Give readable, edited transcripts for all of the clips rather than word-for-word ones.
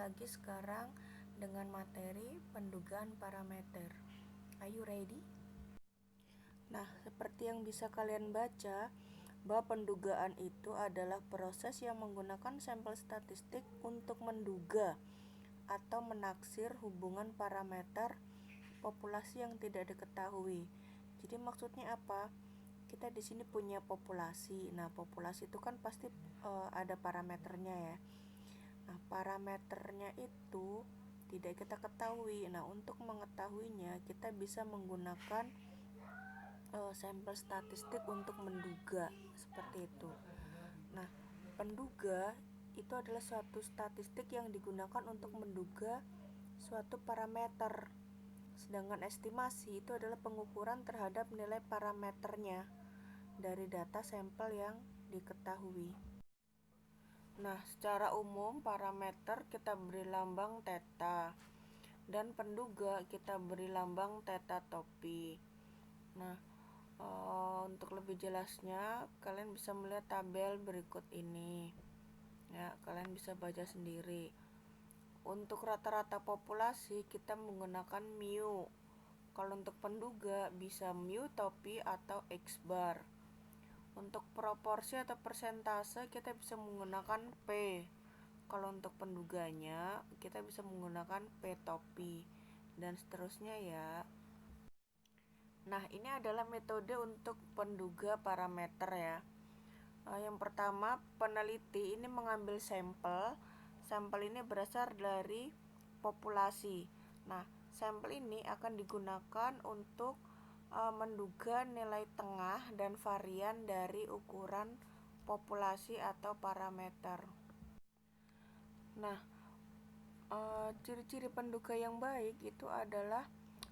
lagi sekarang dengan materi pendugaan parameter. Are you ready? Nah, seperti yang bisa kalian baca, bahwa pendugaan itu adalah proses yang menggunakan sampel statistik untuk menduga atau menaksir hubungan parameter populasi yang tidak diketahui. Jadi maksudnya apa? Kita di sini punya populasi. Nah, populasi itu kan pasti ada parameternya ya. Nah, parameternya itu tidak kita ketahui. Nah, untuk mengetahuinya kita bisa menggunakan sampel statistik untuk menduga seperti itu. Nah, penduga itu adalah suatu statistik yang digunakan untuk menduga suatu parameter. Sedangkan estimasi itu adalah pengukuran terhadap nilai parameternya dari data sampel yang diketahui. Nah, secara umum parameter kita beri lambang theta dan penduga kita beri lambang theta topi. Nah, untuk lebih jelasnya kalian bisa melihat tabel berikut ini. Ya, kalian bisa baca sendiri. Untuk rata-rata populasi kita menggunakan mu. Kalau untuk penduga bisa mu topi atau X bar. Untuk proporsi atau persentase kita bisa menggunakan P. Kalau untuk penduganya kita bisa menggunakan P topi dan seterusnya ya. Nah, ini adalah metode untuk penduga parameter ya. Yang pertama, peneliti ini mengambil sampel. Sampel ini berasal dari populasi. Nah, sampel ini akan digunakan untuk menduga nilai tengah dan varian dari ukuran populasi atau parameter. Nah, ciri-ciri penduga yang baik itu adalah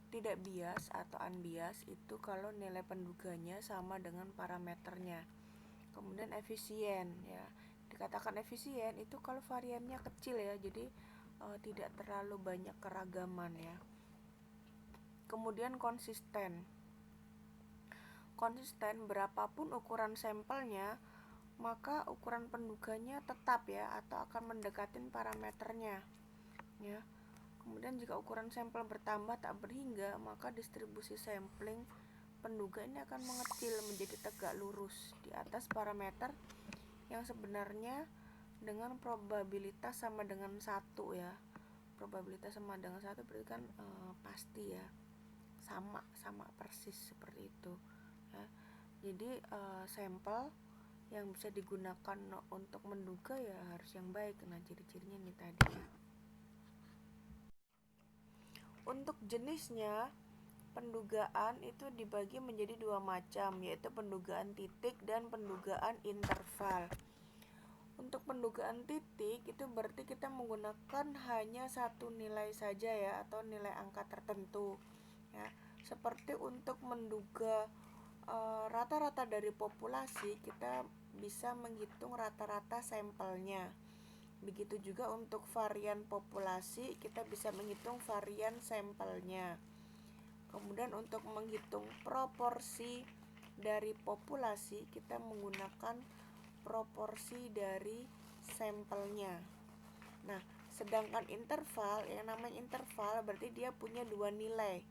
tidak bias atau unbias itu kalau nilai penduganya sama dengan parameternya. Kemudian efisien ya. Dikatakan efisien itu kalau variannya kecil ya, jadi tidak terlalu banyak keragaman ya. Kemudian konsisten. Konsisten berapapun ukuran sampelnya, maka ukuran penduganya tetap ya atau akan mendekatin parameternya ya. Kemudian jika ukuran sampel bertambah tak berhingga, maka distribusi sampling penduga ini akan mengecil menjadi tegak lurus di atas parameter yang sebenarnya dengan probabilitas sama dengan 1 ya. Probabilitas sama dengan 1 berarti kan pasti ya. Sama persis seperti itu ya. Jadi sampel yang bisa digunakan untuk menduga ya harus yang baik. Nah, ciri-cirinya nih tadi. Untuk jenisnya, pendugaan itu dibagi menjadi dua macam, yaitu pendugaan titik dan pendugaan interval. Untuk pendugaan titik itu berarti kita menggunakan hanya satu nilai saja ya, atau nilai angka tertentu ya. Seperti untuk menduga rata-rata dari populasi, kita bisa menghitung rata-rata sampelnya. Begitu juga untuk varian populasi, kita bisa menghitung varian sampelnya. Kemudian untuk menghitung proporsi dari populasi, kita menggunakan proporsi dari sampelnya. Nah, sedangkan interval, yang namanya interval berarti dia punya dua nilai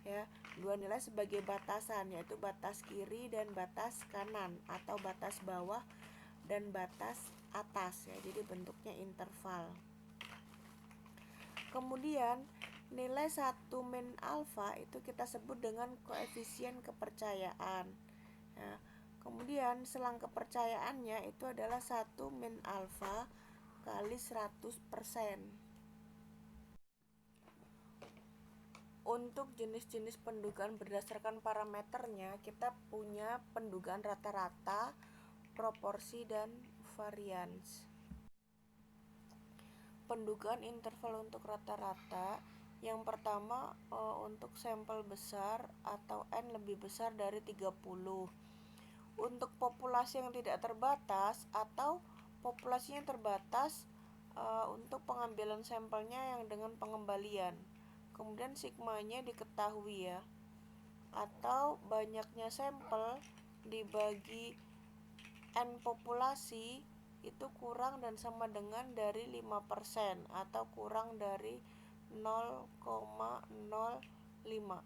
ya, dua nilai sebagai batasan, yaitu batas kiri dan batas kanan, atau batas bawah dan batas atas ya. Jadi bentuknya interval. Kemudian nilai 1 min alfa itu kita sebut dengan koefisien kepercayaan ya. Kemudian selang kepercayaannya itu adalah 1 min alfa kali 100%. Untuk jenis-jenis pendugaan berdasarkan parameternya, kita punya pendugaan rata-rata, proporsi, dan varians. Pendugaan interval untuk rata-rata, yang pertama untuk sampel besar atau N lebih besar dari 30. Untuk populasi yang tidak terbatas atau populasi yang terbatas untuk pengambilan sampelnya yang dengan pengembalian. Kemudian sigmanya diketahui ya, atau banyaknya sampel dibagi N populasi itu kurang dan sama dengan dari 5% atau kurang dari 0,05.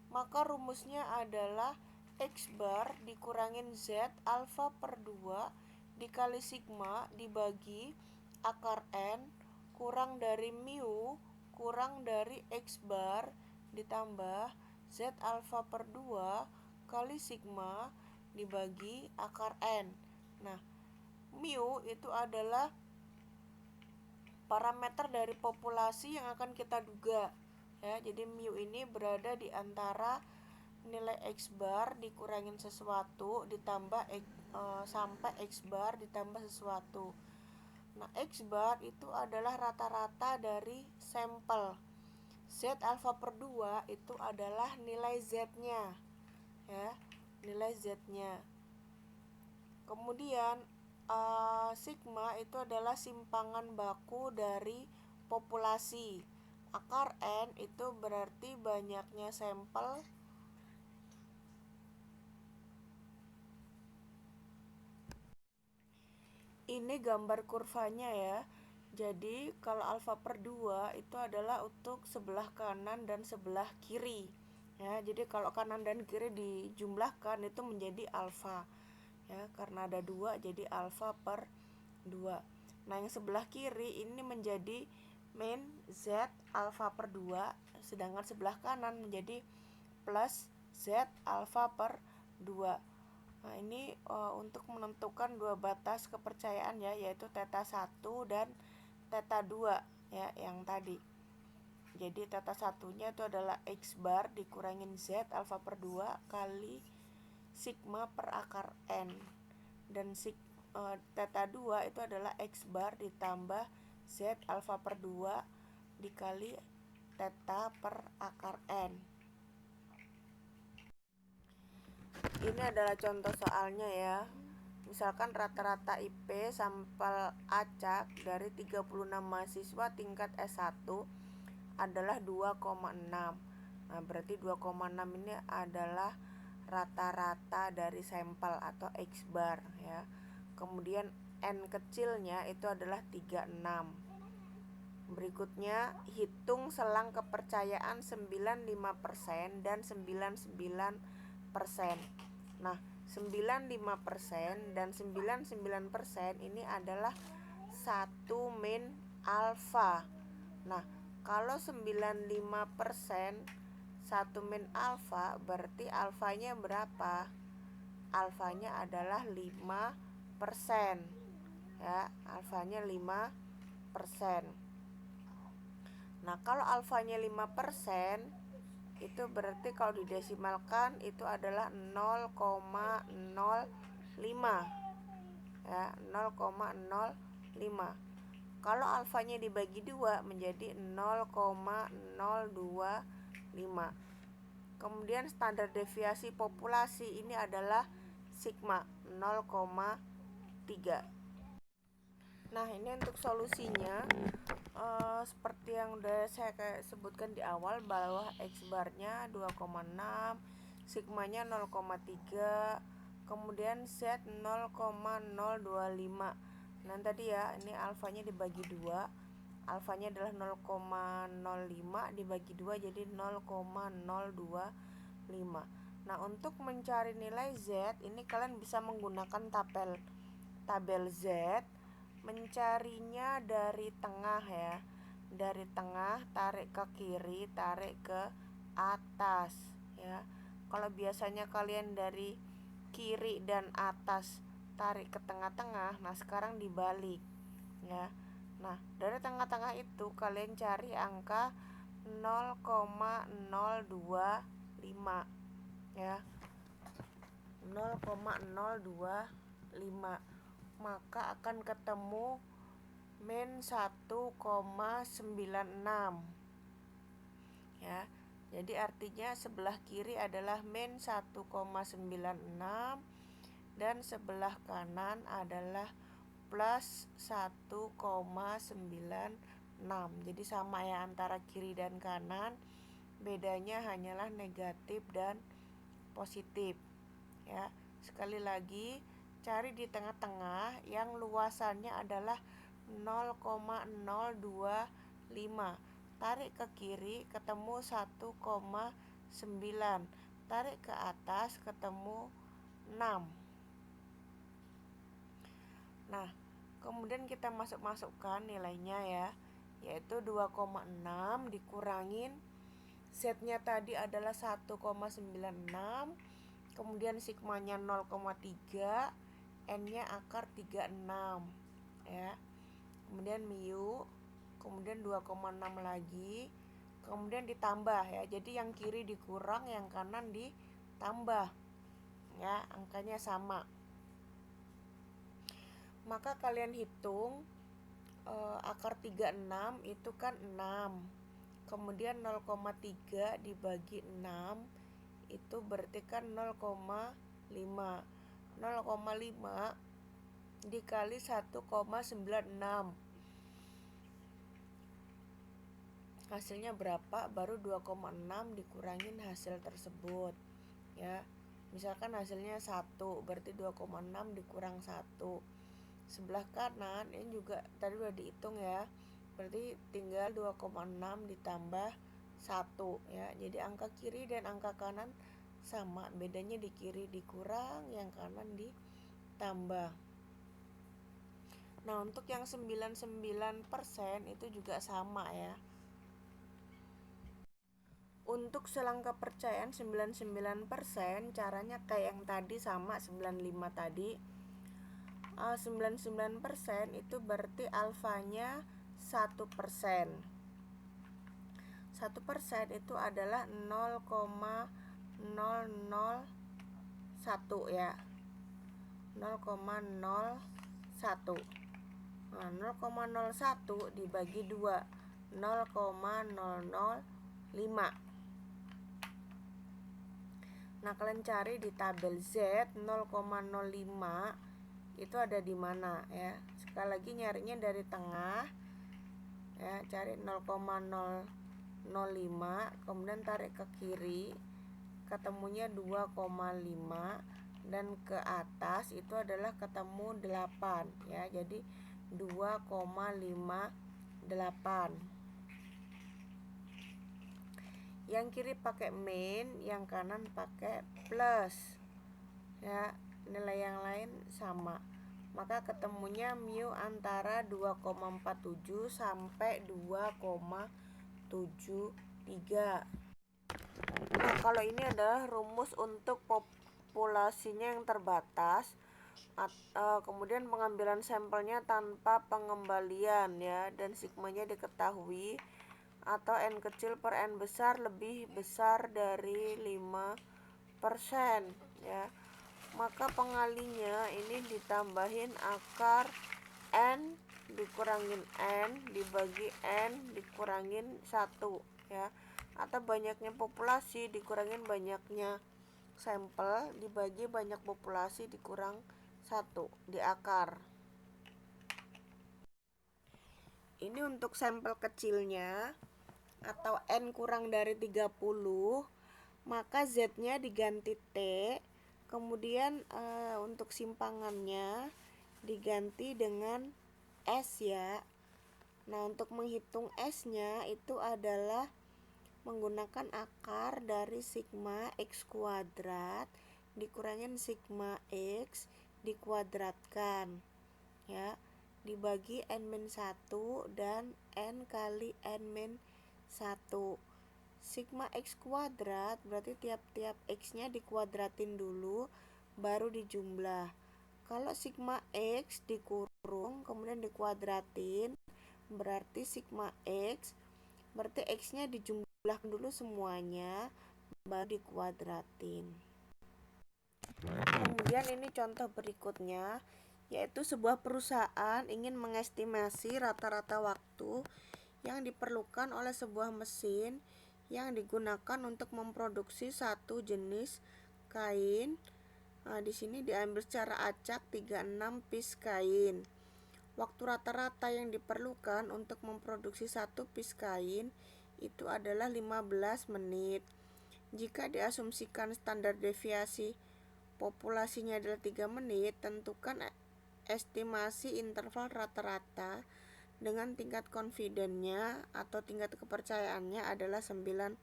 Maka rumusnya adalah X bar dikurangin Z alfa per 2 dikali sigma dibagi akar N kurang dari mu kurang dari X bar ditambah Z alfa per 2 kali sigma dibagi akar N. Nah, mu itu adalah parameter dari populasi yang akan kita duga. Ya, jadi mu ini berada di antara nilai X bar dikurangin sesuatu ditambah sampai X bar ditambah sesuatu. Nah, X bar itu adalah rata-rata dari sampel. Z alfa per 2 itu adalah nilai Z-nya. Ya, nilai Z-nya. Kemudian sigma itu adalah simpangan baku dari populasi. Akar N itu berarti banyaknya sampel ini gambar kurvanya ya. Jadi kalau alfa per 2 itu adalah untuk sebelah kanan dan sebelah kiri. Ya, jadi kalau kanan dan kiri dijumlahkan itu menjadi alfa. Ya, karena ada 2 jadi alfa per 2. Nah, yang sebelah kiri ini menjadi min Z alfa per 2, sedangkan sebelah kanan menjadi plus Z alfa per 2. Nah, ini untuk menentukan dua batas kepercayaan ya, yaitu theta 1 dan theta 2 ya, yang tadi. Jadi theta 1-nya itu adalah X bar dikurangin Z alfa per 2 kali sigma per akar N. Dan theta 2 itu adalah X bar ditambah Z alfa per 2 dikali theta per akar N. Ini adalah contoh soalnya ya. Misalkan rata-rata IP sampel acak dari 36 mahasiswa tingkat S1 adalah 2,6. Nah, berarti 2,6 ini adalah rata-rata dari sampel atau X bar ya. Kemudian N kecilnya itu adalah 36. Berikutnya, hitung selang kepercayaan 95% dan 99%. Nah, 95% dan 99% ini adalah satu min alfa. Nah, kalau 95% satu min alfa berarti alfanya berapa? Alfanya adalah 5%. Ya, alfanya 5%. Nah, kalau alfanya 5%, itu berarti kalau didesimalkan itu adalah 0,05 ya, 0,05. Kalau alfanya dibagi 2 menjadi 0,025. Kemudian standar deviasi populasi ini adalah sigma 0,3. Nah, ini untuk solusinya seperti yang udah saya sebutkan di awal bahwa X barnya 2,6, sigmanya 0,3, kemudian Z 0,025. Nah, tadi ya, ini alfanya dibagi 2. Alfanya adalah 0,05 dibagi 2 jadi 0,025. Nah, untuk mencari nilai Z, ini kalian bisa menggunakan tabel Z. Mencarinya dari tengah ya. Dari tengah tarik ke kiri, tarik ke atas ya. Kalau biasanya kalian dari kiri dan atas tarik ke tengah-tengah, nah sekarang dibalik ya. Nah, dari tengah-tengah itu kalian cari angka 0,025 ya. 0,025, maka akan ketemu min 1,96 ya. Jadi artinya sebelah kiri adalah min 1,96 dan sebelah kanan adalah plus 1,96. Jadi sama ya antara kiri dan kanan, bedanya hanyalah negatif dan positif ya. Sekali lagi, cari di tengah-tengah yang luasannya adalah 0,025. Tarik ke kiri ketemu 1,9. Tarik ke atas ketemu 6. Nah, kemudian kita masukkan nilainya ya, yaitu 2,6 dikurangin Z-nya tadi adalah 1,96, kemudian sigmanya 0,3, N-nya akar 36 ya. Kemudian mu, kemudian 2,6 lagi, kemudian ditambah ya. Jadi yang kiri dikurang, yang kanan ditambah ya, angkanya sama. Maka kalian hitung akar 36 itu kan 6. Kemudian 0,3 dibagi 6 itu berarti kan 0,5. 0,5 dikali 1,96. Hasilnya berapa? Baru 2,6 dikurangin hasil tersebut ya. Misalkan hasilnya 1, berarti 2,6 dikurang 1. Sebelah kanan ini juga tadi udah dihitung ya, berarti tinggal 2,6 ditambah 1 ya. Jadi angka kiri dan angka kanan sama, bedanya di kiri dikurang, yang kanan ditambah. Nah, untuk yang 99% itu juga sama ya. Untuk selangkah percayaan 99%, caranya kayak yang tadi sama, 95 tadi. 99% itu berarti alfanya 1%. 1% itu adalah 0,001 ya. 0,01. Nah, 0,01 dibagi 2, 0,005. Nah, kalian cari di tabel Z 0,05 itu ada di mana ya. Sekali lagi nyarinya dari tengah ya, cari 0,005, kemudian tarik ke kiri ketemunya 2,5, dan ke atas itu adalah ketemu 8 ya. Jadi 2,58. Yang kiri pakai min, yang kanan pakai plus ya. Nilai yang lain sama, maka ketemunya mu antara 2,47 sampai 2,73. Nah, kalau ini adalah rumus untuk populasinya yang terbatas, kemudian pengambilan sampelnya tanpa pengembalian ya, dan sigmanya diketahui, atau N kecil per N besar lebih besar dari 5% ya. Maka pengalinya ini ditambahin akar N dikurangin N dibagi N dikurangin 1 ya. Atau banyaknya populasi dikurangin banyaknya sampel dibagi banyak populasi dikurang 1 di akar. Ini untuk sampel kecilnya atau N kurang dari 30, maka Z-nya diganti T. Kemudian untuk simpangannya diganti dengan S ya. Nah, untuk menghitung S-nya itu adalah menggunakan akar dari sigma X kuadrat dikurangin sigma X dikuadratkan ya, dibagi N-1 dan N kali N-1. Sigma X kuadrat berarti tiap-tiap X-nya dikuadratin dulu baru dijumlah. Kalau sigma X dikurung kemudian dikuadratin, berarti sigma X berarti X-nya dijumlahkan dulu semuanya baru dikuadratin. Kemudian ini contoh berikutnya, yaitu sebuah perusahaan ingin mengestimasi rata-rata waktu yang diperlukan oleh sebuah mesin yang digunakan untuk memproduksi satu jenis kain. Nah, di sini diambil secara acak 36 piece kain. Waktu rata-rata yang diperlukan untuk memproduksi satu piece kain itu adalah 15 menit. Jika diasumsikan standar deviasi populasinya adalah 3 menit, tentukan estimasi interval rata-rata dengan tingkat confidence-nya atau tingkat kepercayaannya adalah 95%.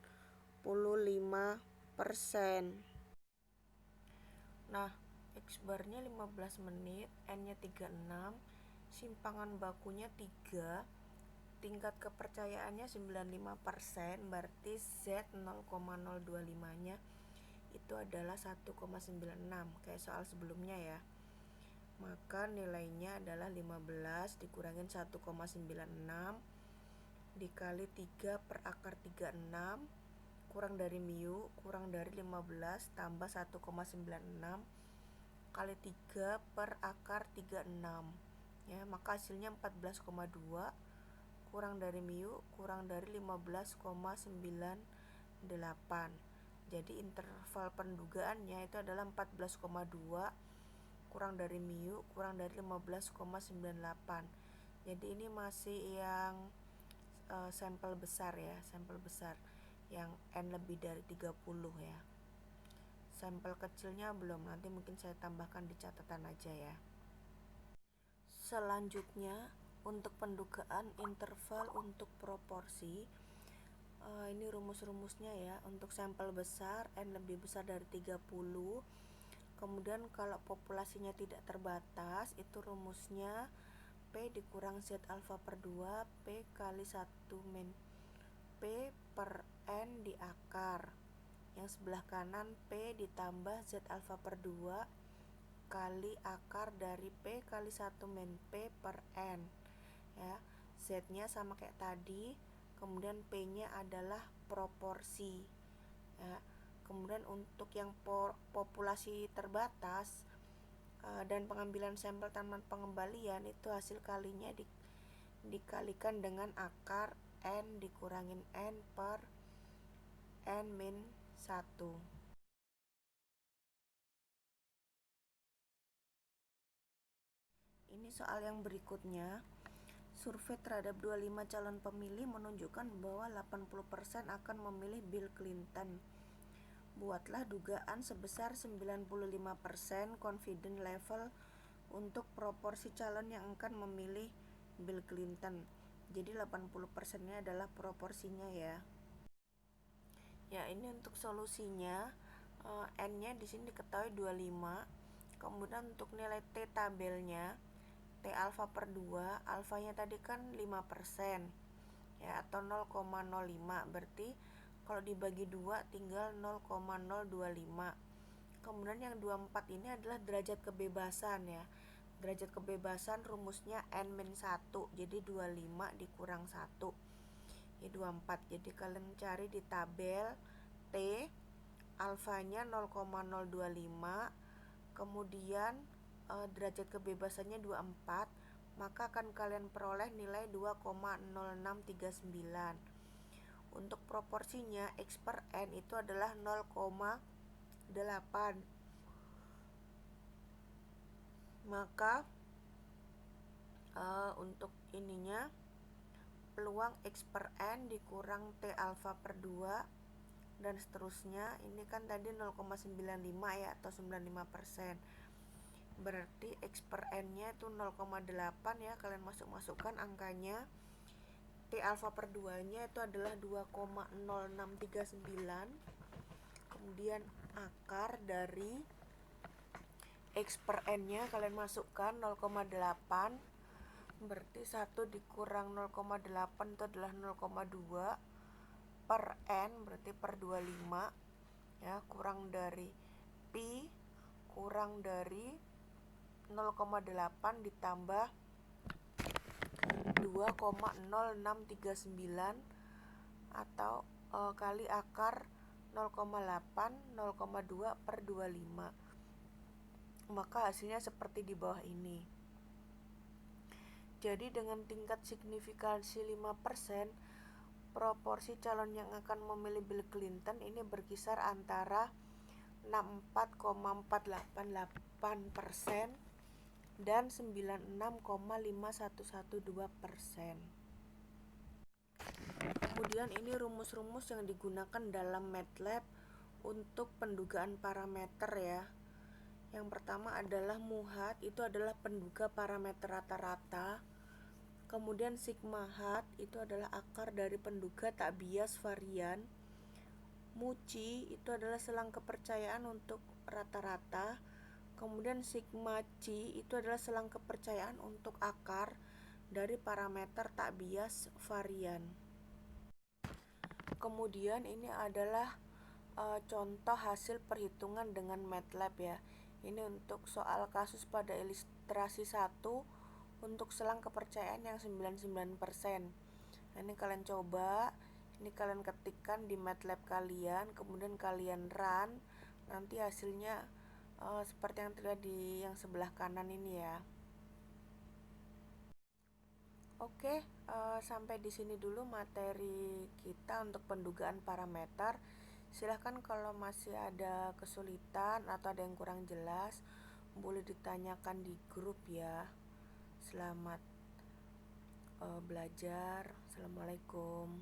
Nah, X-barnya 15 menit, N-nya 36, simpangan bakunya 3, tingkat kepercayaannya 95%, berarti Z 0,025-nya itu adalah 1,96 kayak soal sebelumnya ya. Maka nilainya adalah 15 dikurangin 1,96 dikali 3 per akar 36 kurang dari mu kurang dari 15 tambah 1,96 kali 3 per akar 36 ya, maka hasilnya 14,2 kurang dari mu kurang dari 15,98. Jadi interval pendugaannya itu adalah 14,2 kurang dari mu kurang dari 15,98. Jadi ini masih yang sampel besar ya, sampel besar yang N lebih dari 30 ya. Sampel kecilnya belum, nanti mungkin saya tambahkan di catatan aja ya. Selanjutnya untuk pendugaan interval untuk proporsi, ini rumus-rumusnya ya. Untuk sampel besar N lebih besar dari 30, kemudian kalau populasinya tidak terbatas, itu rumusnya P dikurang Z alfa per 2 P kali 1 min P per N di akar. Yang sebelah kanan P ditambah Z alfa per 2 kali akar dari P kali 1 min P per N ya. Z-nya sama kayak tadi, kemudian P-nya adalah proporsi ya. Kemudian untuk yang populasi terbatas dan pengambilan sampel tanpa pengembalian, itu hasil kalinya dikalikan dengan akar N dikurangin N per N min 1. Ini soal yang berikutnya. Survei terhadap 25 calon pemilih menunjukkan bahwa 80% akan memilih Bill Clinton. Buatlah dugaan sebesar 95% confidence level untuk proporsi calon yang akan memilih Bill Clinton. Jadi 80%-nya adalah proporsinya ya. Ya, ini untuk solusinya, N-nya di sini diketahui 25. Kemudian untuk nilai T tabelnya, T alfa per 2, alfanya tadi kan 5% ya, atau 0,05, berarti kalau dibagi 2 tinggal 0,025. Kemudian yang 24 ini adalah derajat kebebasan ya. Derajat kebebasan rumusnya N-1, jadi 25 dikurang 1 ya 24. Jadi kalian cari di tabel T alfanya 0,025, kemudian derajat kebebasannya 24, maka akan kalian peroleh nilai 2,0639. Untuk proporsinya X per N itu adalah 0,8. Maka untuk ininya peluang X per N dikurang T alfa per 2 dan seterusnya, ini kan tadi 0,95 ya, atau 95%. Berarti X per N-nya itu 0,8 ya, kalian masukkan angkanya. T alfa per 2-nya itu adalah 2,0639. Kemudian akar dari X per N-nya kalian masukkan 0,8. Berarti 1 dikurang 0,8 itu adalah 0,2 per N, berarti per 25 ya, kurang dari pi kurang dari 0,8 ditambah 2,0639 atau kali akar 0,8 0,2 per 25. Maka hasilnya seperti di bawah ini. Jadi dengan tingkat signifikansi 5%, proporsi calon yang akan memilih Bill Clinton ini berkisar antara 64,488% dan 96,5112%. Kemudian ini rumus-rumus yang digunakan dalam MATLAB untuk pendugaan parameter ya. Yang pertama adalah muhat, itu adalah penduga parameter rata-rata. Kemudian sigma hat itu adalah akar dari penduga tak bias varian. Muci itu adalah selang kepercayaan untuk rata-rata. Kemudian sigma C itu adalah selang kepercayaan untuk akar dari parameter tak bias varian. Kemudian ini adalah contoh hasil perhitungan dengan MATLAB ya. Ini untuk soal kasus pada ilustrasi 1 untuk selang kepercayaan yang 99%. Nah, ini kalian coba, ini kalian ketikkan di MATLAB kalian, kemudian kalian run, nanti hasilnya seperti yang terlihat di yang sebelah kanan ini ya. Oke, sampai di sini dulu materi kita untuk pendugaan parameter. Silahkan kalau masih ada kesulitan atau ada yang kurang jelas, boleh ditanyakan di grup ya. Selamat belajar. Assalamualaikum.